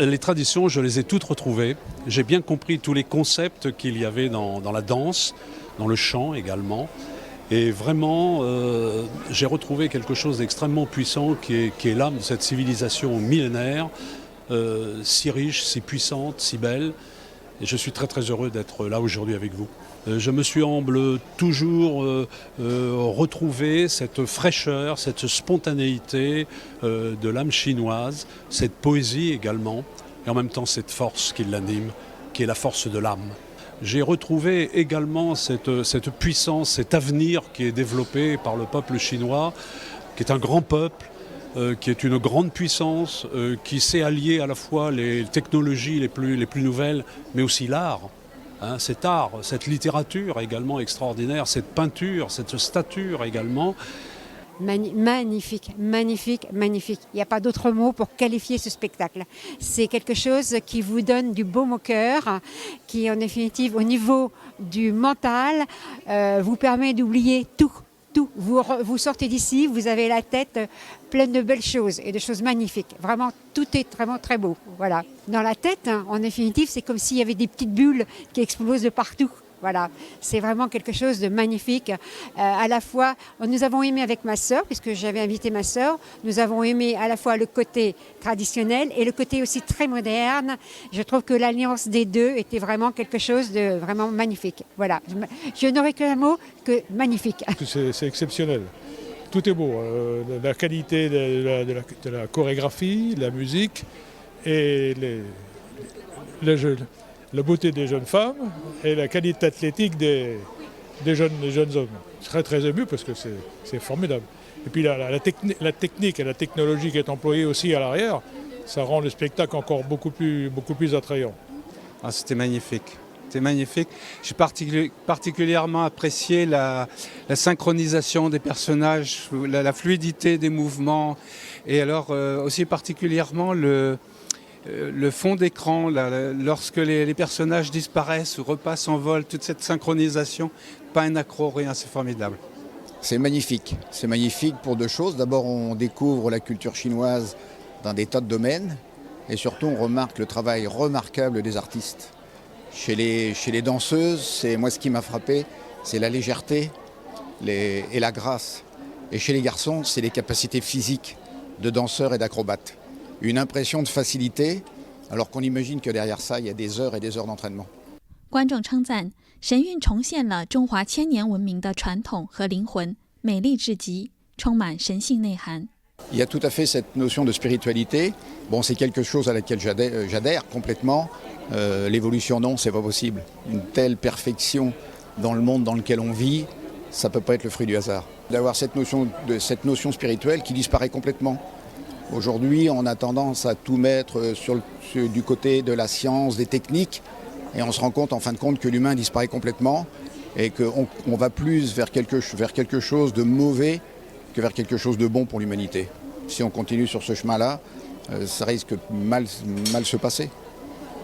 Les traditions, je les ai toutes retrouvées. J'ai bien compris tous les concepts qu'il y avait dans la danse, dans le chant également. Et vraiment, j'ai retrouvé quelque chose d'extrêmement puissant qui est l'âme de cette civilisation millénaire, si riche, si puissante, si belle. Et je suis très très heureux d'être là aujourd'hui avec vous. Je me semble toujours retrouver cette fraîcheur, cette spontanéité de l'âme chinoise, cette poésie également, et en même temps cette force qui l'anime, qui est la force de l'âme. J'ai retrouvé également cette puissance, cet avenir qui est développé par le peuple chinois, qui est un grand peuple, qui est une grande puissance, qui sait allier à la fois les technologies les plus nouvelles, mais aussi l'art. Cet art, cette littérature également extraordinaire, cette peinture, cette stature également. Magnifique, magnifique, magnifique. Il n'y a pas d'autre mot pour qualifier ce spectacle. C'est quelque chose qui vous donne du baume au cœur, qui en définitive au niveau du mental vous permet d'oublier tout. Tout. Vous sortez d'ici, vous avez la tête pleine de belles choses et de choses magnifiques. Vraiment, tout est vraiment très beau. Voilà. Dans la tête, en définitive, c'est comme s'il y avait des petites bulles qui explosent de partout. Voilà, c'est vraiment quelque chose de magnifique. À la fois, nous avons aimé avec ma sœur, puisque j'avais invité ma sœur, nous avons aimé à la fois le côté traditionnel et le côté aussi très moderne. Je trouve que l'alliance des deux était vraiment quelque chose de vraiment magnifique. Voilà, je n'aurais qu'un mot que magnifique. C'est exceptionnel. Tout est beau. La qualité de la chorégraphie, la musique et la beauté des jeunes femmes et la qualité athlétique des jeunes hommes. Très très ému parce que c'est formidable. Et puis la technique et la technologie qui est employée aussi à l'arrière, ça rend le spectacle encore beaucoup plus attrayant. Ah, c'était magnifique. C'était magnifique. J'ai particulièrement apprécié la synchronisation des personnages, la fluidité des mouvements et alors aussi particulièrement le fond d'écran, lorsque les personnages disparaissent ou repassent en vol, toute cette synchronisation, pas un accro, rien, c'est formidable. C'est magnifique pour deux choses. D'abord, on découvre la culture chinoise dans des tas de domaines et surtout, on remarque le travail remarquable des artistes. Chez les danseuses, c'est moi ce qui m'a frappé, c'est la légèreté et la grâce. Et chez les garçons, c'est les capacités physiques de danseurs et d'acrobates. Une impression de facilité, alors qu'on imagine que derrière ça, il y a des heures et des heures d'entraînement. 观众称赞神韵重现了中华千年文明的传统和灵魂，美丽至极，充满神性内涵。 Il y a tout à fait cette notion de spiritualité. Bon, c'est quelque chose à laquelle j'adhère complètement. L'évolution, non, c'est pas possible. Une telle perfection dans le monde dans lequel on vit, ça peut pas être le fruit du hasard. D'avoir cette notion spirituelle qui disparaît complètement. Aujourd'hui, on a tendance à tout mettre du côté de la science, des techniques, et on se rend compte, en fin de compte, que l'humain disparaît complètement et qu'on va plus vers quelque chose de mauvais que vers quelque chose de bon pour l'humanité. Si on continue sur ce chemin-là, ça risque mal se passer.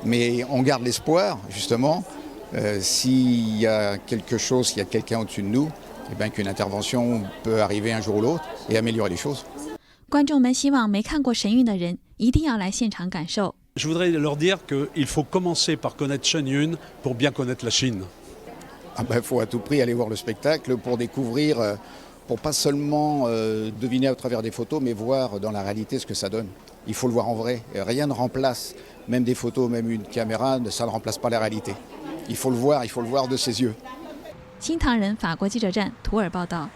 Mais on garde l'espoir, justement, s'il y a quelque chose, s'il y a quelqu'un au-dessus de nous, eh bien qu'une intervention peut arriver un jour ou l'autre et améliorer les choses. 观众们希望没看过神韵的人一定要来现场感受。 Je voudrais leur dire qu'il faut commencer par connaître Shen Yun pour bien connaître la Chine. Il faut à tout prix aller voir le spectacle pour découvrir, pour pas seulement deviner à travers des photos, mais voir dans la réalité ce que ça donne. Il faut le voir en vrai. Et rien ne remplace, même des photos, même une caméra, ça ne remplace pas la réalité. Il faut le voir de ses yeux. 新唐人法国记者站图尔报道。